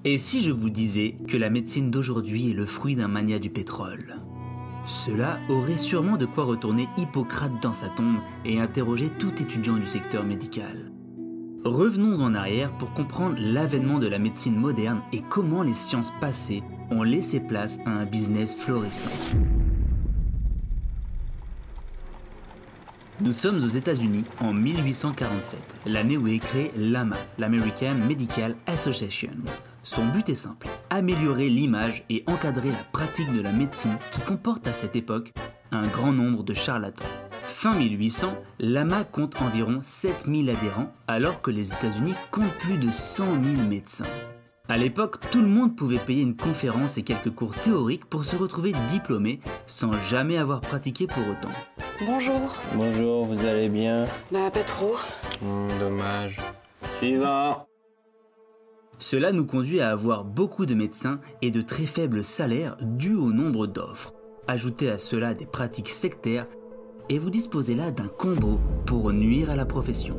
Et si je vous disais que la médecine d'aujourd'hui est le fruit d'un mania du pétrole? Cela aurait sûrement de quoi retourner Hippocrate dans sa tombe et interroger tout étudiant du secteur médical. Revenons en arrière pour comprendre l'avènement de la médecine moderne et comment les sciences passées ont laissé place à un business florissant. Nous sommes aux États-Unis en 1847, l'année où est créée l'AMA, l'American Medical Association. Son but est simple, améliorer l'image et encadrer la pratique de la médecine qui comporte à cette époque un grand nombre de charlatans. Fin 1800, l'AMA compte environ 7000 adhérents alors que les États-Unis comptent plus de 100 000 médecins. À l'époque, tout le monde pouvait payer une conférence et quelques cours théoriques pour se retrouver diplômé sans jamais avoir pratiqué pour autant. Bonjour. Bonjour, vous allez bien? Bah, pas trop. Dommage. Suivant. Cela nous conduit à avoir beaucoup de médecins et de très faibles salaires dus au nombre d'offres. Ajoutez à cela des pratiques sectaires et vous disposez là d'un combo pour nuire à la profession.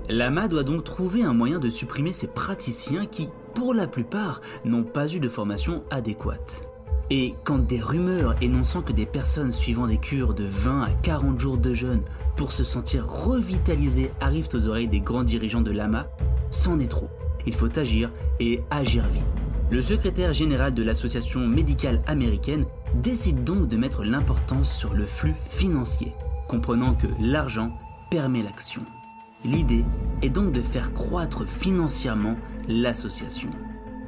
L'AMA doit donc trouver un moyen de supprimer ces praticiens qui, pour la plupart, n'ont pas eu de formation adéquate. Et quand des rumeurs énonçant que des personnes suivant des cures de 20 à 40 jours de jeûne pour se sentir revitalisées arrivent aux oreilles des grands dirigeants de l'AMA, c'en est trop. Il faut agir et agir vite. Le secrétaire général de l'association médicale américaine décide donc de mettre l'importance sur le flux financier, comprenant que l'argent permet l'action. L'idée est donc de faire croître financièrement l'association.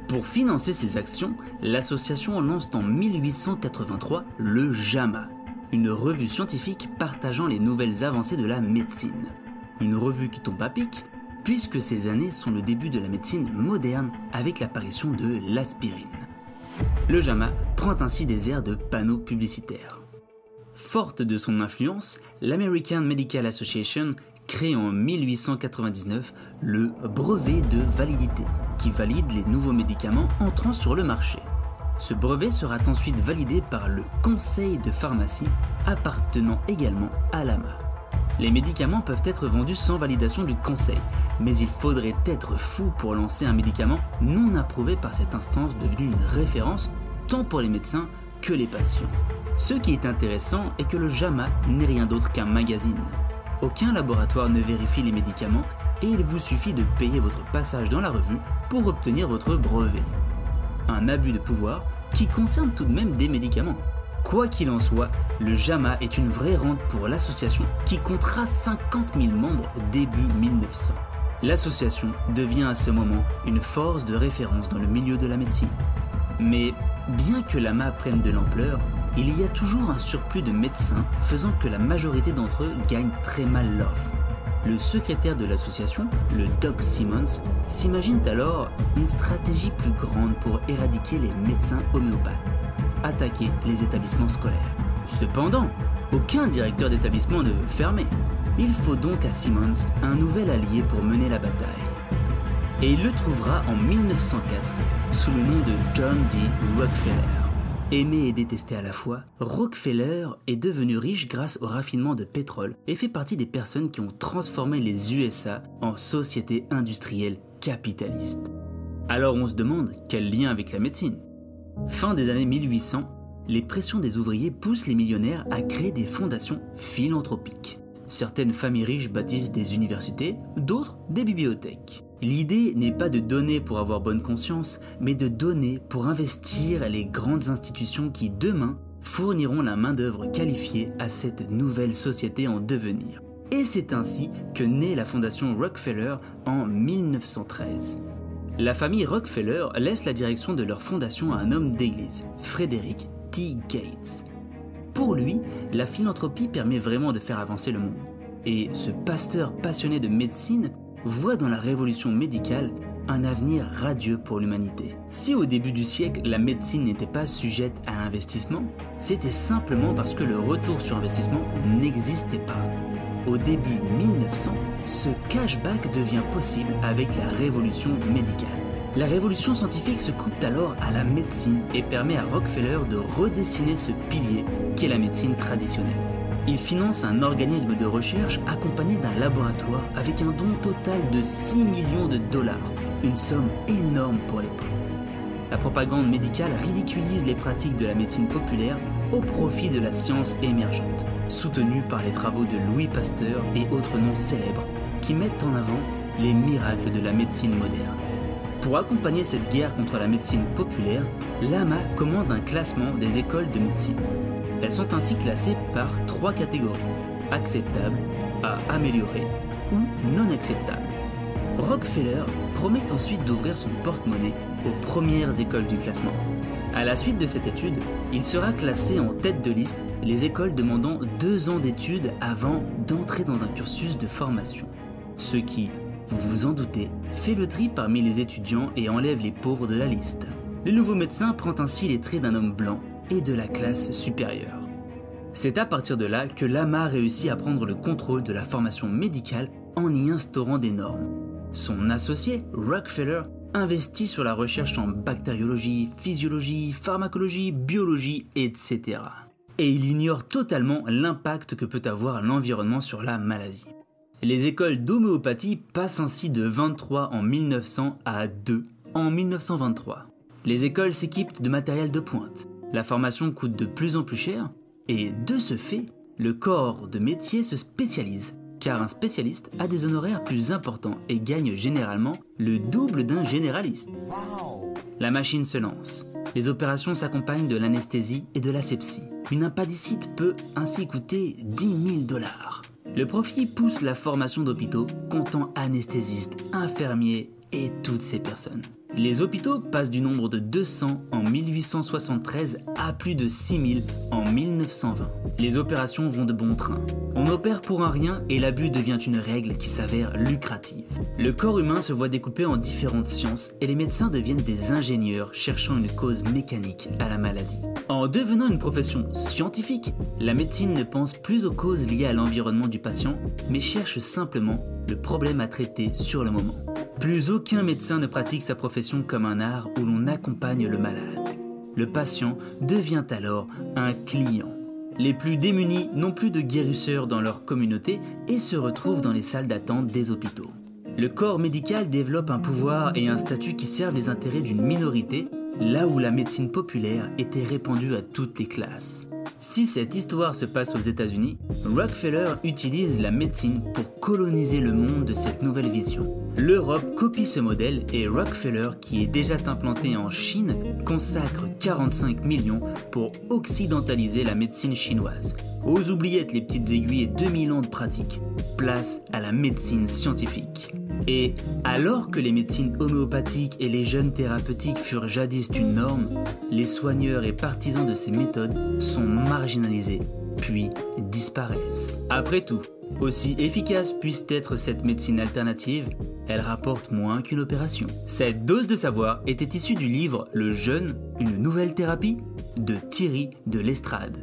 Pour financer ses actions, l'association lance en 1883 le JAMA, une revue scientifique partageant les nouvelles avancées de la médecine. Une revue qui tombe à pic, puisque ces années sont le début de la médecine moderne avec l'apparition de l'aspirine. Le JAMA prend ainsi des airs de panneaux publicitaires. Forte de son influence, l'American Medical Association crée en 1899 le brevet de validité, qui valide les nouveaux médicaments entrant sur le marché. Ce brevet sera ensuite validé par le Conseil de pharmacie, appartenant également à l'AMA. Les médicaments peuvent être vendus sans validation du conseil, mais il faudrait être fou pour lancer un médicament non approuvé par cette instance devenue une référence tant pour les médecins que les patients. Ce qui est intéressant est que le JAMA n'est rien d'autre qu'un magazine. Aucun laboratoire ne vérifie les médicaments et il vous suffit de payer votre passage dans la revue pour obtenir votre brevet. Un abus de pouvoir qui concerne tout de même des médicaments. Quoi qu'il en soit, le JAMA est une vraie rente pour l'association qui comptera 50 000 membres début 1900. L'association devient à ce moment une force de référence dans le milieu de la médecine. Mais bien que l'AMA prenne de l'ampleur, il y a toujours un surplus de médecins faisant que la majorité d'entre eux gagnent très mal leur vie. Le secrétaire de l'association, le Doc Simmons, s'imagine alors une stratégie plus grande pour éradiquer les médecins homéopathes. Attaquer les établissements scolaires. Cependant, aucun directeur d'établissement ne veut fermer. Il faut donc à Simmons un nouvel allié pour mener la bataille. Et il le trouvera en 1904 sous le nom de John D. Rockefeller. Aimé et détesté à la fois, Rockefeller est devenu riche grâce au raffinement de pétrole et fait partie des personnes qui ont transformé les USA en société industrielle capitaliste. Alors on se demande quel lien avec la médecine? Fin des années 1800, les pressions des ouvriers poussent les millionnaires à créer des fondations philanthropiques. Certaines familles riches bâtissent des universités, d'autres des bibliothèques. L'idée n'est pas de donner pour avoir bonne conscience, mais de donner pour investir les grandes institutions qui, demain, fourniront la main-d'œuvre qualifiée à cette nouvelle société en devenir. Et c'est ainsi que naît la fondation Rockefeller en 1913. La famille Rockefeller laisse la direction de leur fondation à un homme d'église, Frederick T. Gates. Pour lui, la philanthropie permet vraiment de faire avancer le monde. Et ce pasteur passionné de médecine voit dans la révolution médicale un avenir radieux pour l'humanité. Si au début du siècle, la médecine n'était pas sujette à investissement, c'était simplement parce que le retour sur investissement n'existait pas. Au début 1900, ce cashback devient possible avec la révolution médicale. La révolution scientifique se coupe alors à la médecine et permet à Rockefeller de redessiner ce pilier qu'est la médecine traditionnelle. Il finance un organisme de recherche accompagné d'un laboratoire avec un don total de 6 millions de dollars, une somme énorme pour l'époque. La propagande médicale ridiculise les pratiques de la médecine populaire au profit de la science émergente, soutenue par les travaux de Louis Pasteur et autres noms célèbres qui mettent en avant les miracles de la médecine moderne. Pour accompagner cette guerre contre la médecine populaire, l'AMA commande un classement des écoles de médecine. Elles sont ainsi classées par 3 catégories, acceptables, à améliorer ou non acceptables. Rockefeller promet ensuite d'ouvrir son porte-monnaie aux premières écoles du classement. À la suite de cette étude, il sera classé en tête de liste les écoles demandant 2 ans d'études avant d'entrer dans un cursus de formation. Ce qui, vous vous en doutez, fait le tri parmi les étudiants et enlève les pauvres de la liste. Le nouveau médecin prend ainsi les traits d'un homme blanc et de la classe supérieure. C'est à partir de là que l'AMA réussit à prendre le contrôle de la formation médicale en y instaurant des normes. Son associé, Rockefeller, investit sur la recherche en bactériologie, physiologie, pharmacologie, biologie, etc. Et il ignore totalement l'impact que peut avoir l'environnement sur la maladie. Les écoles d'homéopathie passent ainsi de 23 en 1900 à 2 en 1923. Les écoles s'équipent de matériel de pointe. La formation coûte de plus en plus cher et de ce fait, le corps de métier se spécialise car un spécialiste a des honoraires plus importants et gagne généralement le double d'un généraliste. La machine se lance. Les opérations s'accompagnent de l'anesthésie et de l'asepsie. Une appendicite peut ainsi coûter 10 000 $. Le profit pousse la formation d'hôpitaux, comptant anesthésistes, infirmiers et toutes ces personnes. Les hôpitaux passent du nombre de 200 en 1873 à plus de 6000 en 1920. Les opérations vont de bon train. On opère pour un rien et l'abus devient une règle qui s'avère lucrative. Le corps humain se voit découpé en différentes sciences et les médecins deviennent des ingénieurs cherchant une cause mécanique à la maladie. En devenant une profession scientifique, la médecine ne pense plus aux causes liées à l'environnement du patient, mais cherche simplement le problème à traiter sur le moment. Plus aucun médecin ne pratique sa profession comme un art où l'on accompagne le malade. Le patient devient alors un client. Les plus démunis n'ont plus de guérisseurs dans leur communauté et se retrouvent dans les salles d'attente des hôpitaux. Le corps médical développe un pouvoir et un statut qui servent les intérêts d'une minorité, là où la médecine populaire était répandue à toutes les classes. Si cette histoire se passe aux États-Unis, Rockefeller utilise la médecine pour coloniser le monde de cette nouvelle vision. L'Europe copie ce modèle et Rockefeller, qui est déjà implanté en Chine, consacre 45 millions pour occidentaliser la médecine chinoise. Aux oubliettes les petites aiguilles et 2000 ans de pratique, place à la médecine scientifique. Et alors que les médecines homéopathiques et les jeunes thérapeutiques furent jadis une norme, les soigneurs et partisans de ces méthodes sont marginalisés, puis disparaissent. Après tout, aussi efficace puisse être cette médecine alternative, elle rapporte moins qu'une opération. Cette dose de savoir était issue du livre Le jeûne, une nouvelle thérapie de Thierry de L'Estrade.